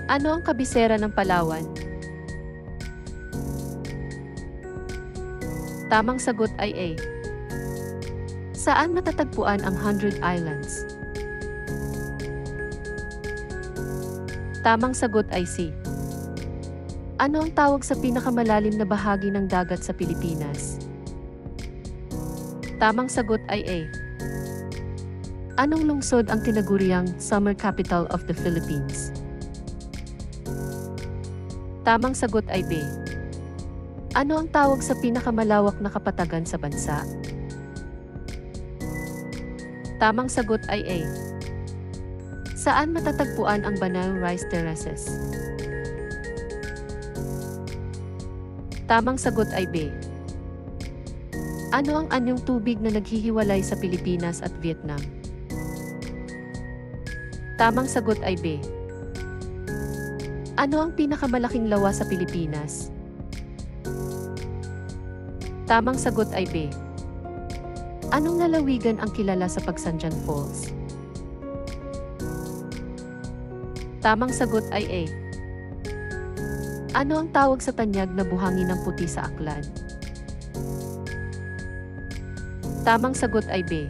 Ano ang kabisera ng Palawan? Tamang sagot ay A. Saan matatagpuan ang Hundred Islands? Tamang sagot ay C. Ano ang tawag sa pinakamalalim na bahagi ng dagat sa Pilipinas? Tamang sagot ay A. Anong lungsod ang tinaguriang Summer Capital of the Philippines? Tamang sagot ay B. Ano ang tawag sa pinakamalawak na kapatagan sa bansa? Tamang sagot ay A. Saan matatagpuan ang Banayong Rice Terraces? Tamang sagot ay B. Ano ang anyong tubig na naghihiwalay sa Pilipinas at Vietnam? Tamang sagot ay B. Ano ang pinakamalaking lawa sa Pilipinas? Tamang sagot ay B. Anong lalawigan ang kilala sa Pagsanjan Falls? Tamang sagot ay A. Ano ang tawag sa tanyag na buhangin ng puti sa Aklan? Tamang sagot ay B.